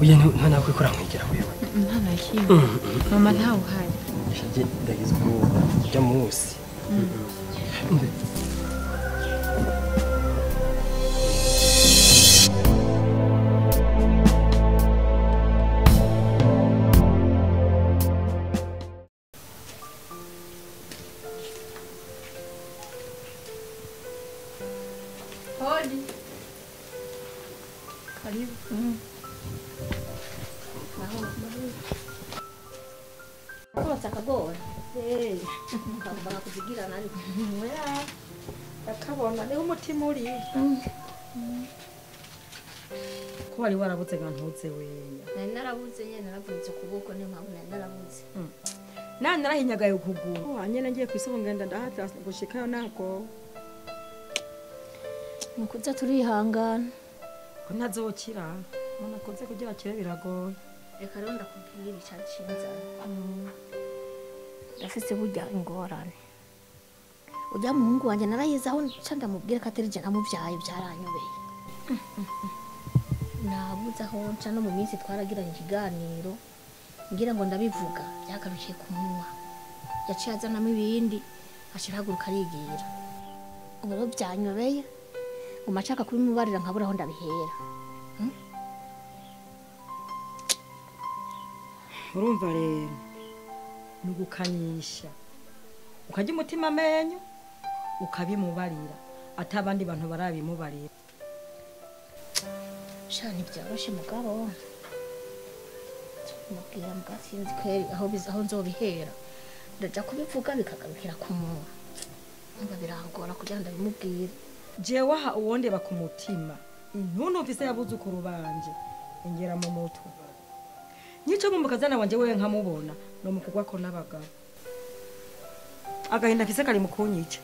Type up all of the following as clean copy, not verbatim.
uye nta kwikora mwigira wewe Ntana kimwe. Mama ntawe uhari. shaje ndagize ubwoba ujya munsi Hodi. Karibu. Kosa kagora. Kamba kuzigira nani? Oya. Akabona ni umutima uri. Ko wari warabuze nkantuze weya. Nari narabuze nyene naravunitse ukuboko niyo mpamvu nari narabuze. Nani narahinyagaye ukuguru. Nyene ngiye kwisoko ngenda ndahata gushikayo nako. Nukuza turihangana. Ko ntazokira. None koze kugira kire biragoye. Reka rero ndakubwira icacinza. Ndafise burya ingorane. Ujya muhungu wanje narayizaho nca ndamubwira ko atari je namuvyaye byaranyobeye. Nabuze aho nca no mu minsi twaragiranye ikiganiro ngira ngo ndabivuga byagarukiye ku munwa. Yaciye azanamo ibindi ashirahaguruka arigira. Ubu rero byanyobeye umashaka kubimubarira nkabura aho ndabihera. Urumva rero nugukanyisha ukajya umutima amenyo ukabimubarira atabandi bantu barabimubarira. Shani byaroshe mugabo mubwira mgasinzi kweri aho nzobihera ndaja kubivuga bikagarukira ku munwa ngo birangora kugira ndabimubwire. Jewe aha uwondeba ku mutima ntunumvise yabuzukuru banje ingera mu mutwe nico mu mukazana wanje wewe nkamubona no mukugwa ko n'abagabo agahinda mfise kari mu kunyica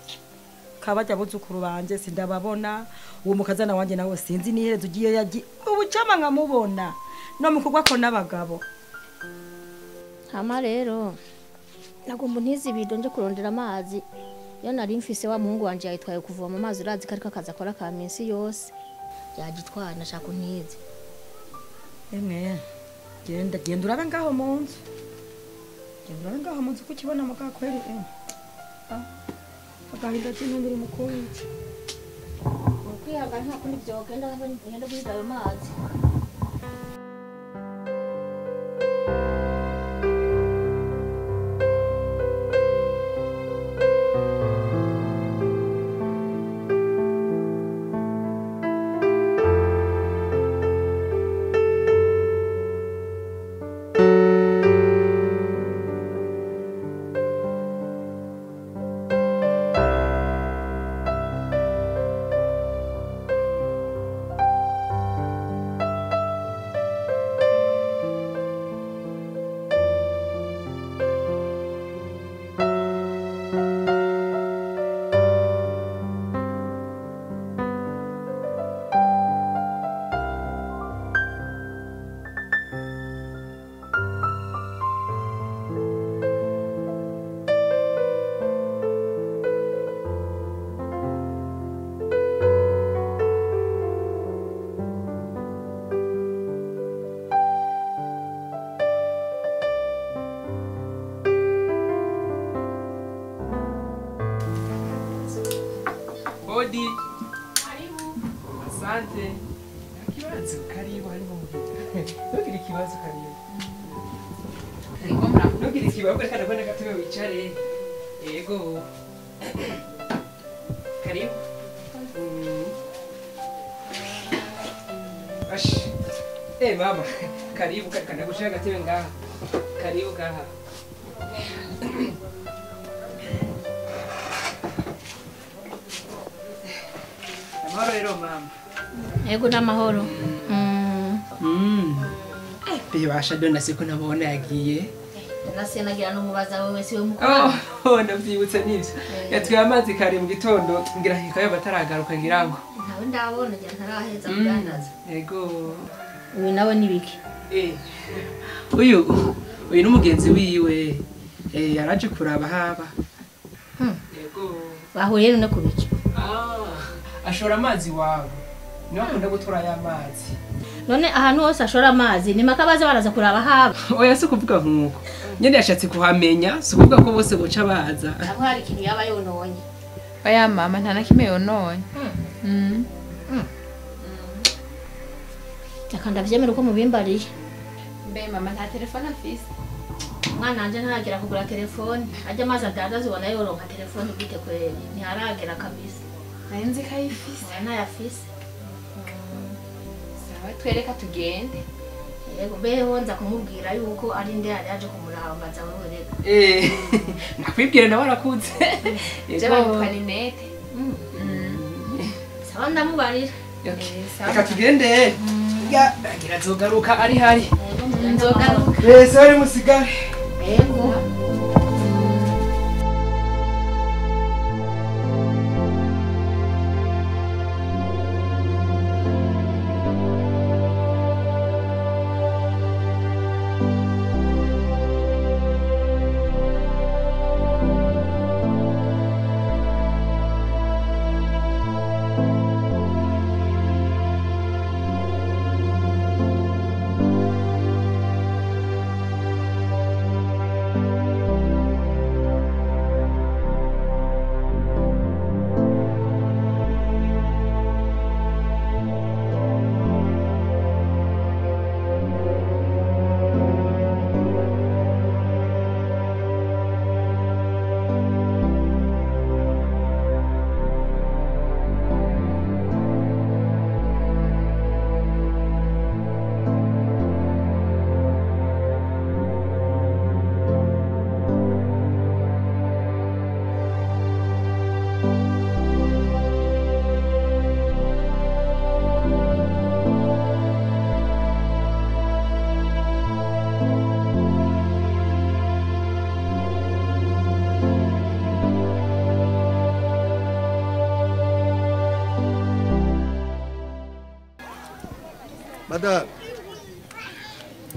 kabajya buzukuru banje sindababona uwo mukazana wanje nawe sinzi niherezo ugiye yagi ubucama nkamubona no mukugwa ko n'abagabo. Hama rero nagomba ntizi bido nje kurondera amazi yo nari mfise wa muhungu wanje yitwaye kuvoma amazi urazi kariko akaza akora ka minsi yose yagitwaye nashaka ntizi. Emwe genda urabe ngaho mu nzu genda urabe ngaho mu nzu kukibona muka kweri agahinda cy'intundiri mu kunyica ukwihangana nta kundi vyogenda ngende guhiga ayo mazi. Hodi. Asante. Kibazo karibu hariho muhira. Ntukiri kibazo karibu. Ntukiri kibazo kandi abana gatebe wicare. Yego. Karibu. Ash. Mama, karibu kana gushaka gatebe ngaha. Karibu ngaha. Amahoro rero mama. Yego n'amahoro. Bibasha dona siko nabona yagiye. Nase nagira no mubaza wewe siwe mukuru. Ndavyibutse nivyo. Yatwiye amazi kare mu gitondo ngira hikayo bataragaruka ngirango. Nawe ndabona ngira ntaraheza kugandaza. Yego. Uyu nawe nibiki? Uyu n'umugenzi wiwe. Yaraje kuraba haba. Yego. Bahuye no kubiki? Ashora amazi wawe. Niyo akunda gutura ya mazi. none ahantu hose ashora amazi ni maka baza baraza kuraba haba oya si kuvuga nkuko nyene yashatse kuhamenya si kuvuga ko bose boca baza aho hari ikintu yaba yononye oya mama nta na kimwe yononye akanda vyemera uko mubimbariye mbe mama nta telefone afise mwana wanje ntaragira kugura telefone ajya amazi adandaza ubona yoronka telefone bwite kweli ntiharagera kabisa nari nzi ko ayifise ntayafise sawa twereka tugende yego beho nza kumubwira yuko ari nde yari yaje kumuraba mbaza wewe nakwibwira nawe arakuze je bamutwa Ninete sawa ndamubarira reka tugende ndagira azogaruka ari hari nzogaruka mbese ari musigare yego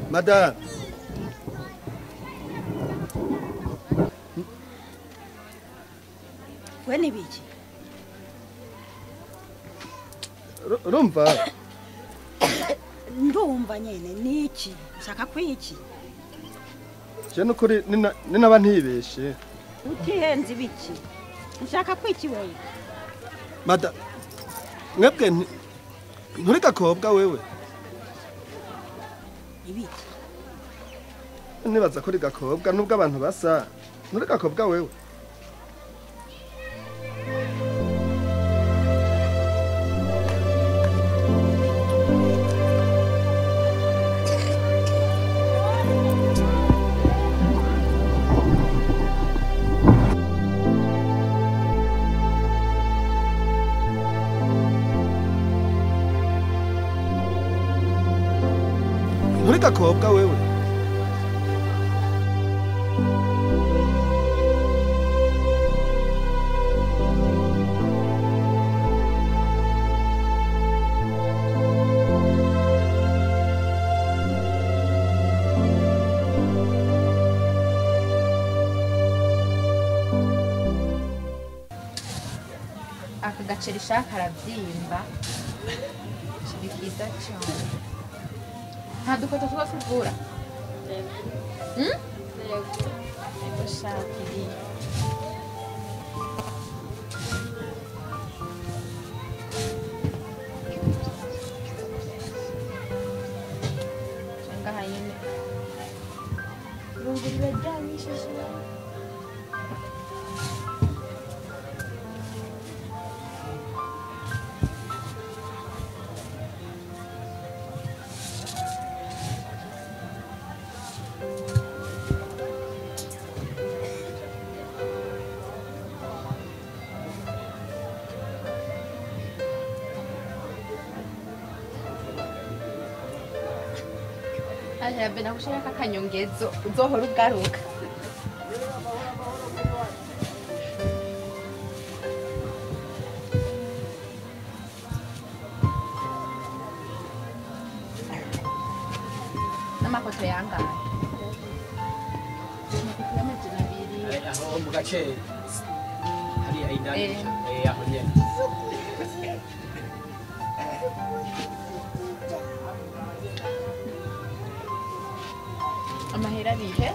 Madame. We ni biki? Rumva. Ndumva nyene niki? Ushaka kwiki? Je nukuri ninaba ntibeshe. Utihenze biki? Ushaka kwiki wewe? Madame. Mwebwe nturi gakobwa wewe. Ibiki? Nibaza kuri gakobwa nubwo abantu basa. Nturi gakobwa wewe. Nturi gakobwa wewe. aka gaceri shaka arabyimba kiri kiza cyane nta dukoto tuba tuvura yego shaka iri ngaha nyine rungurira ryamishije Arabe nakushaka akanyongezo uzohora ugaruka n'amafoto yangaye aho mu gace hariya indani aho nyene amahera arihe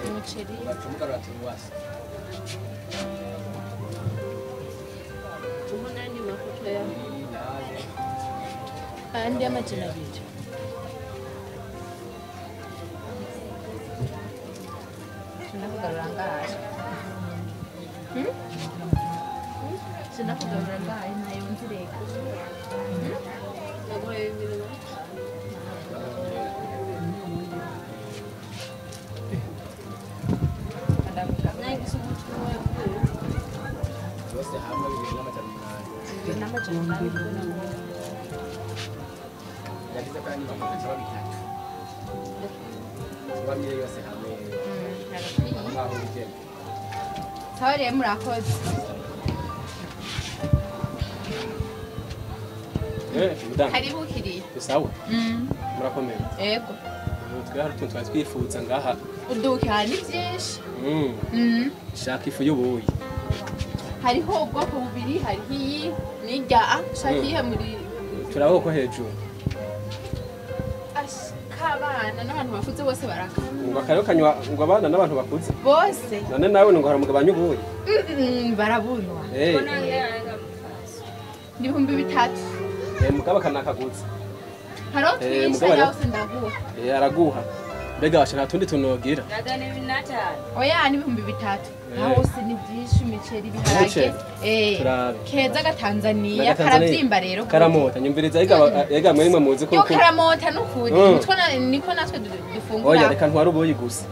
umuceri umunani mafoto ya andi amajana abiri sinakugarura ngahe sinakugarura ngahe nayo nzireka naguhaye bibiri sawa rero murakoze karibu kiriya sawa murakomeye yego twe hari utuntu twari twifuza ngaha uduka ni byinshi shaka ifu y'ubuyi hariho ubwoko bubiri hariho iyi n'irya shaka iyihe muri turaho ko hejuru kabana n'abantu bakuze bose barakanywa ngo akaryo kanywa ngo abana n'abantu bakuze bose none nawe ngo haramugabanya ubuyi barabunwa ni 3,000 mugaba kanakaguze haro twinshi yose ndaguha araguha mbega washa natundi tunogira oya ni 3,000 hose ni byinshi imiceri biharage keza ga Tanzania karavyimba rero karamota nyumviriza ega mwe muzi ko karamota n'ukuri niko natwe dufungura oya reka ntwara ubuyi gusa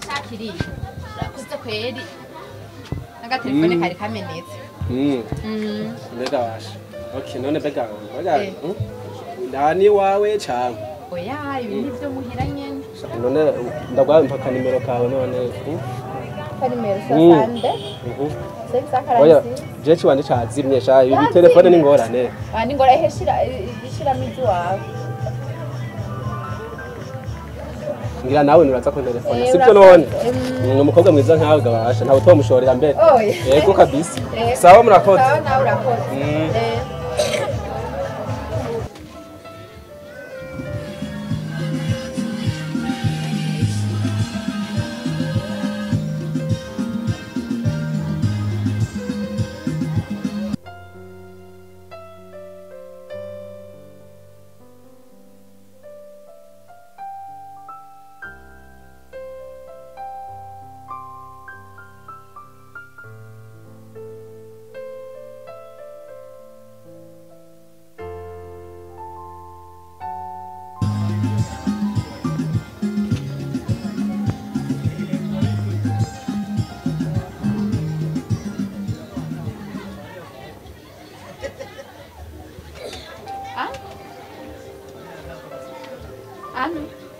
shakiri rakuze kweri n'agatelefone kari kamenetse mbega washa okay none mbega ndani wawe cyangwa oya ibintu byo muhira nyene none ndagwa mpaka nimero kawe none nimero 60 oya jechi wandi chazimye sha ibi telefone ni ngorane ni ngora iheshira mizi wawe ngira nawe nuraza ko telefone sibyo none umukobwa mwiza nkawe gabasha ntawe tomushorera mbere yego kabisa sawa murakoze sawa nawe urakoze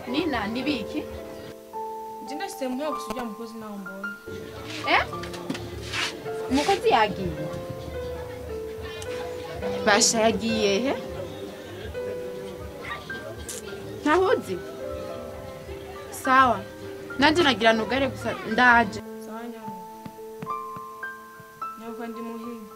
Nina nibiki? Jina sehemu ya kusudia mkozi na mbona. Mukozi yagiye. Basha yagiye he? Ntahuzi. Sawa. Nanje nagira nugare gusa ndaje. Sawa nyama. Nyako ndi muhimu.